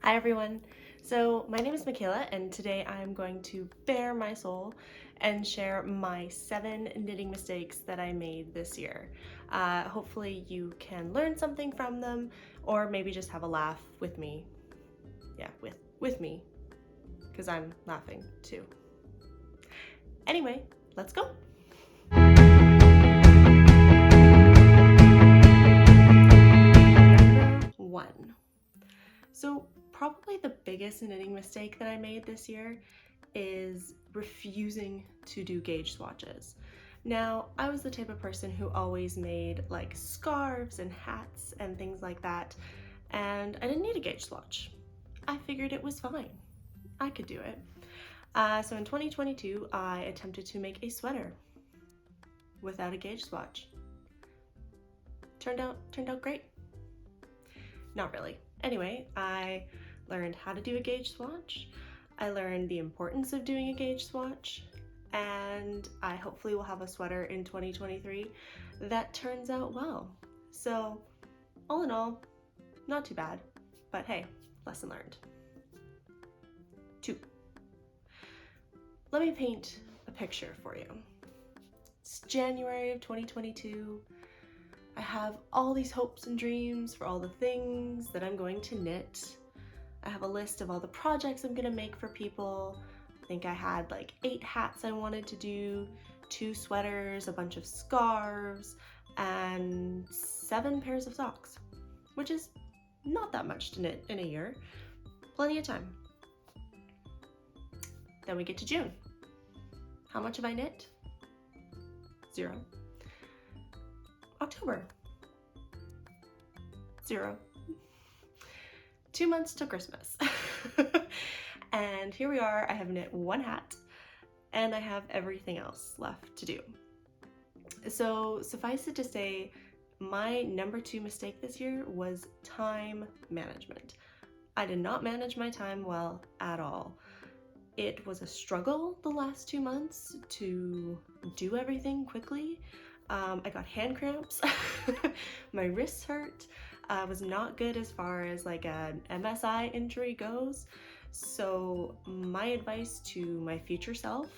Hi everyone. So my name is Michaela and today I'm going to bare my soul and share my 7 knitting mistakes that I made this year. Hopefully you can learn something from them or maybe just have a laugh with me. Yeah, with me, because I'm laughing too. Anyway, let's go. Number 1. So probably the biggest knitting mistake that I made this year is refusing to do gauge swatches. Now, I was the type of person who always made like scarves and hats and things like that, and I didn't need a gauge swatch. I figured it was fine. I could do it. So in 2022, I attempted to make a sweater without a gauge swatch. Turned out great. Not really. Anyway, I learned how to do a gauge swatch. I learned the importance of doing a gauge swatch, and I hopefully will have a sweater in 2023 that turns out well. So all in all, not too bad, but hey, lesson learned. 2. Let me paint a picture for you. It's January of 2022. I have all these hopes and dreams for all the things that I'm going to knit. I have a list of all the projects I'm gonna make for people. I think I had like 8 hats I wanted to do, 2 sweaters, a bunch of scarves, and 7 pairs of socks, which is not that much to knit in a year. Plenty of time. Then we get to June. How much have I knit? 0. October. 0. 2 months till Christmas. And here we are, I have knit 1 hat and I have everything else left to do. So suffice it to say, my number 2 mistake this year was time management. I did not manage my time well at all. It was a struggle the last 2 months to do everything quickly. I got hand cramps, my wrists hurt. I was not good as far as like an MSI injury goes. So my advice to my future self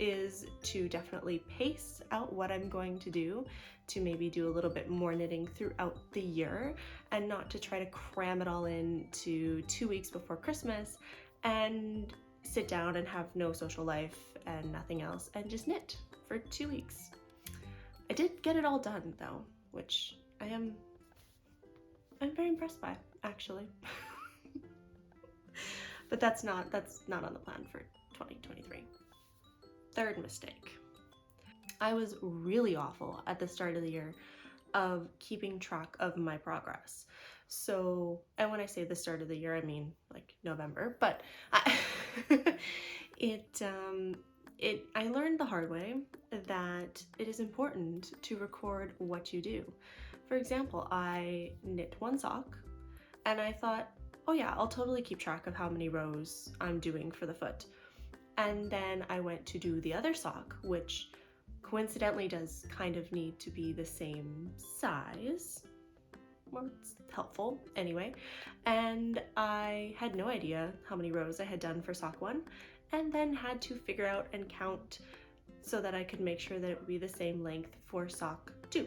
is to definitely pace out what I'm going to do, to maybe do a little bit more knitting throughout the year and not to try to cram it all into 2 weeks before Christmas and sit down and have no social life and nothing else and just knit for 2 weeks. I did get it all done though, which I'm very impressed by, actually. But that's not on the plan for 2023. 3rd mistake. I was really awful at the start of the year of keeping track of my progress. So, and when I say the start of the year, I mean like November, but I learned the hard way that it is important to record what you do. For example, I knit 1 sock and I thought, oh yeah, I'll totally keep track of how many rows I'm doing for the foot. And then I went to do the other sock, which coincidentally does kind of need to be the same size. Well, it's helpful anyway. And I had no idea how many rows I had done for sock 1, and then had to figure out and count so that I could make sure that it would be the same length for sock 2.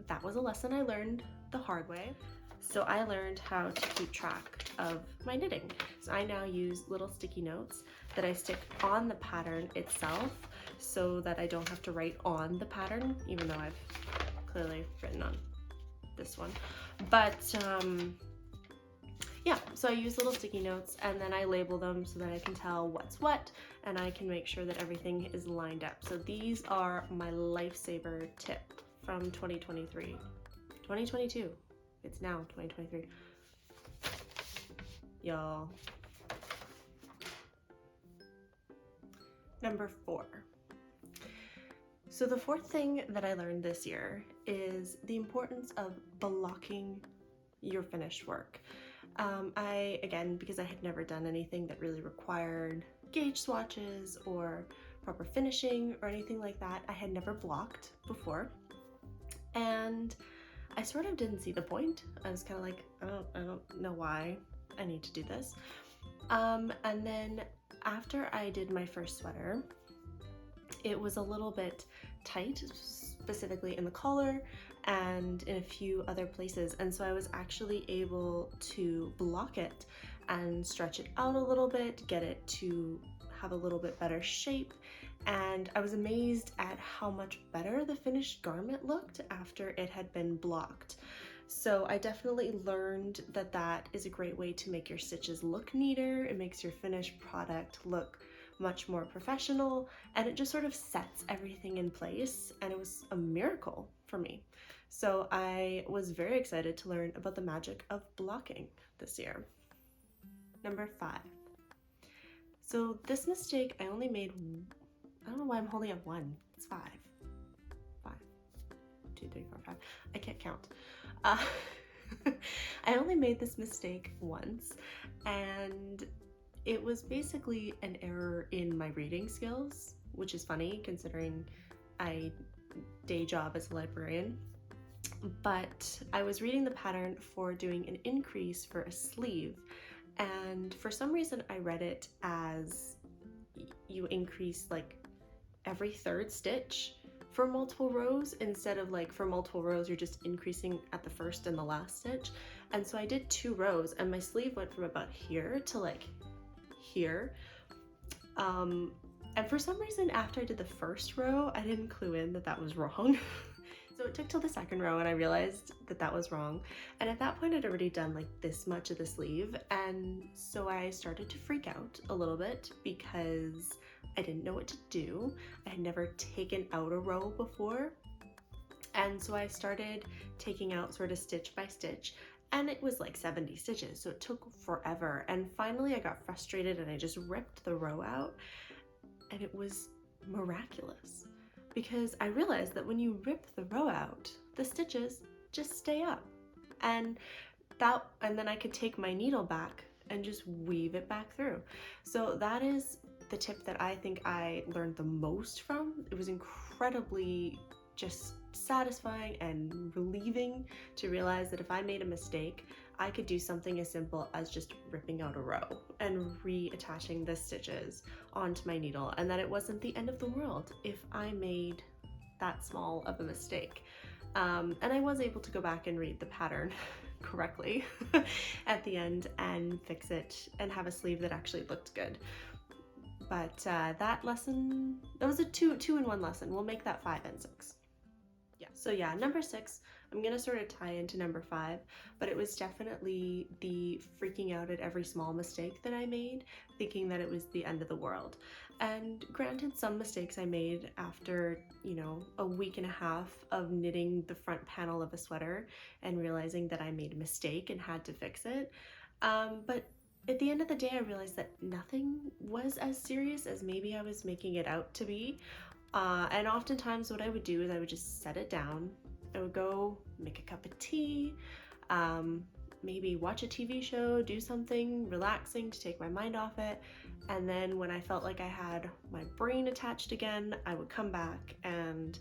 That was a lesson I learned the hard way. So I learned how to keep track of my knitting. So I now use little sticky notes that I stick on the pattern itself so that I don't have to write on the pattern, even though I've clearly written on this one. But yeah, so I use little sticky notes and then I label them so that I can tell what's what and I can make sure that everything is lined up. So these are my lifesaver tip from 2023. 2022. It's now 2023. Y'all. Number 4. So the 4th thing that I learned this year is the importance of blocking your finished work. Again, because I had never done anything that really required gauge swatches or proper finishing or anything like that, I had never blocked before. And I sort of didn't see the point. I was kind of like, I don't know why I need to do this. And then after I did my first sweater, it was a little bit tight, specifically in the collar and in a few other places. And so I was actually able to block it and stretch it out a little bit, get it to have a little bit better shape. And I was amazed at how much better the finished garment looked after it had been blocked. So I definitely learned that that is a great way to make your stitches look neater. It makes your finished product look much more professional, and it just sort of sets everything in place, and it was a miracle for me. So I was very excited to learn about the magic of blocking this year. Number 5. So this mistake I only made, I don't know why I'm holding up 1, it's 5. 5, 2, 3, 4, 5, I can't count. I only made this mistake once, and it was basically an error in my reading skills, which is funny considering I day job as a librarian. But I was reading the pattern for doing an increase for a sleeve, and for some reason I read it as you increase like every 3rd stitch for multiple rows, instead of like for multiple rows you're just increasing at the first and the last stitch. And so I did 2 rows, and my sleeve went from about here to like here. And for some reason after I did the first row I didn't clue in that that was wrong. So it took till the 2nd row and I realized that that was wrong, and at that point I'd already done like this much of the sleeve, and so I started to freak out a little bit because I didn't know what to do. I had never taken out a row before, and so I started taking out sort of stitch by stitch, and it was like 70 stitches, so it took forever. And finally I got frustrated and I just ripped the row out, and it was miraculous because I realized that when you rip the row out, the stitches just stay up, and then I could take my needle back and just weave it back through. So that is the tip that I think I learned the most from. It was incredibly just satisfying and relieving to realize that if I made a mistake, I could do something as simple as just ripping out a row and reattaching the stitches onto my needle, and that it wasn't the end of the world if I made that small of a mistake. And I was able to go back and read the pattern correctly at the end and fix it and have a sleeve that actually looked good. But that lesson, that was a two-in-one lesson. We'll make that 5 and 6. Yeah, so yeah, number 6, I'm gonna sort of tie into number 5, but it was definitely the freaking out at every small mistake that I made, thinking that it was the end of the world. And granted, some mistakes I made after, you know, a week and a half of knitting the front panel of a sweater and realizing that I made a mistake and had to fix it. But at the end of the day, I realized that nothing was as serious as maybe I was making it out to be. And oftentimes what I would do is I would just set it down. I would go make a cup of tea, maybe watch a TV show, do something relaxing to take my mind off it. And then when I felt like I had my brain attached again, I would come back and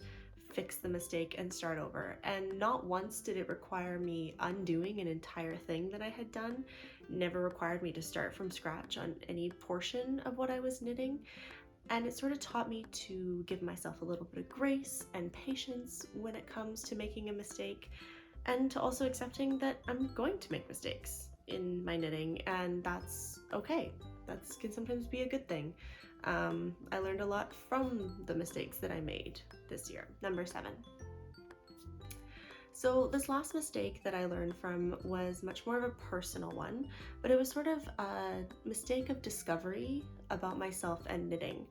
fix the mistake and start over. And not once did it require me undoing an entire thing that I had done. Never required me to start from scratch on any portion of what I was knitting. And it sort of taught me to give myself a little bit of grace and patience when it comes to making a mistake, and to also accepting that I'm going to make mistakes in my knitting, and that's okay. That can sometimes be a good thing. I learned a lot from the mistakes that I made this year. Number 7. So this last mistake that I learned from was much more of a personal one, but it was sort of a mistake of discovery about myself and knitting.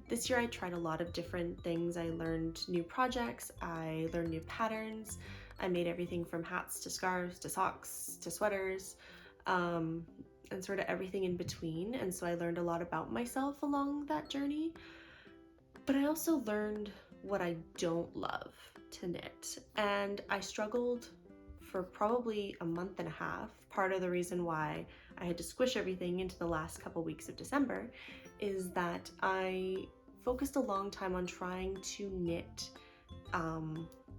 This year I tried a lot of different things. I learned new projects, I learned new patterns, I made everything from hats to scarves to socks to sweaters, and sort of everything in between. And so I learned a lot about myself along that journey, but I also learned what I don't love to knit, and I struggled for probably a month and a half. Part of the reason why I had to squish everything into the last couple weeks of December is that I focused a long time on trying to knit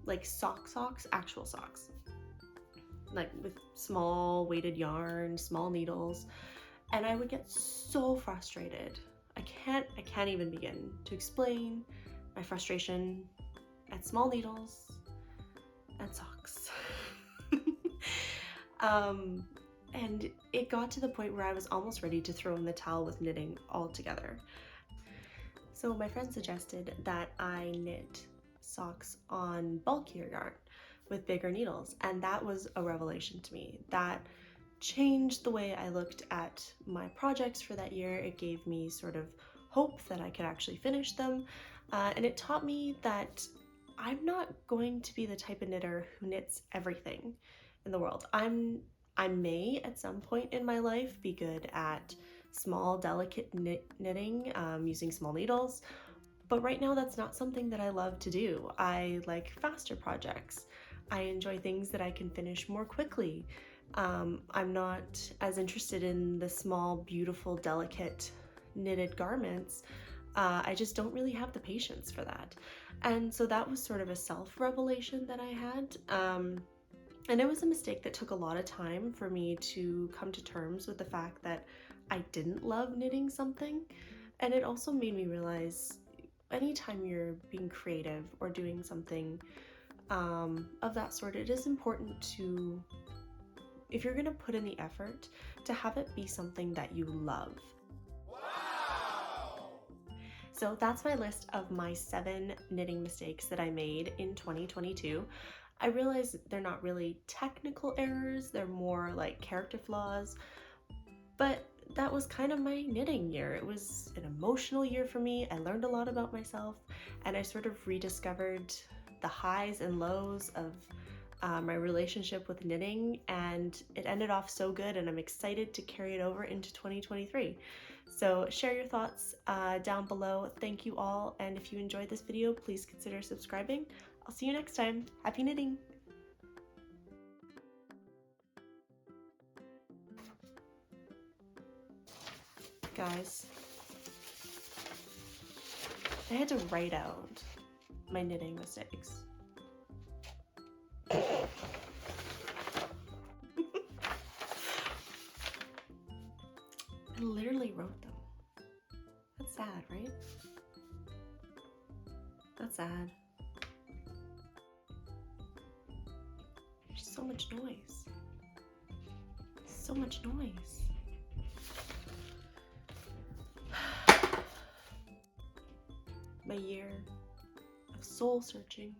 like socks, actual socks, like with small weighted yarn, small needles, and I would get so frustrated. I can't even begin to explain my frustration at small needles and socks. And it got to the point where I was almost ready to throw in the towel with knitting altogether. So my friend suggested that I knit socks on bulkier yarn with bigger needles, and that was a revelation to me. That changed the way I looked at my projects for that year. It gave me sort of hope that I could actually finish them, and it taught me that I'm not going to be the type of knitter who knits everything in the world. I may at some point in my life be good at small, delicate knitting using small needles, but right now that's not something that I love to do. I like faster projects. I enjoy things that I can finish more quickly. I'm not as interested in the small, beautiful, delicate knitted garments. I just don't really have the patience for that. And so that was sort of a self-revelation that I had. And it was a mistake that took a lot of time for me to come to terms with the fact that I didn't love knitting something. And it also made me realize anytime you're being creative or doing something of that sort, it is important to, if you're going to put in the effort, to have it be something that you love. Wow! So that's my list of my 7 knitting mistakes that I made in 2022. I realize they're not really technical errors, they're more like character flaws, but that was kind of my knitting year. It was an emotional year for me. I learned a lot about myself, and I sort of rediscovered the highs and lows of my relationship with knitting, and it ended off so good, and I'm excited to carry it over into 2023. So share your thoughts down below. Thank you all, and if you enjoyed this video, please consider subscribing. I'll see you next time. Happy knitting! Guys, I had to write out my knitting mistakes. I literally wrote them. That's sad, right? That's sad. There's so much noise. So much noise. My year of soul searching.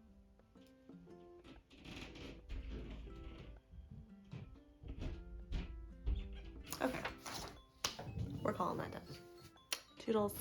Okay. We're calling that done. Toodles.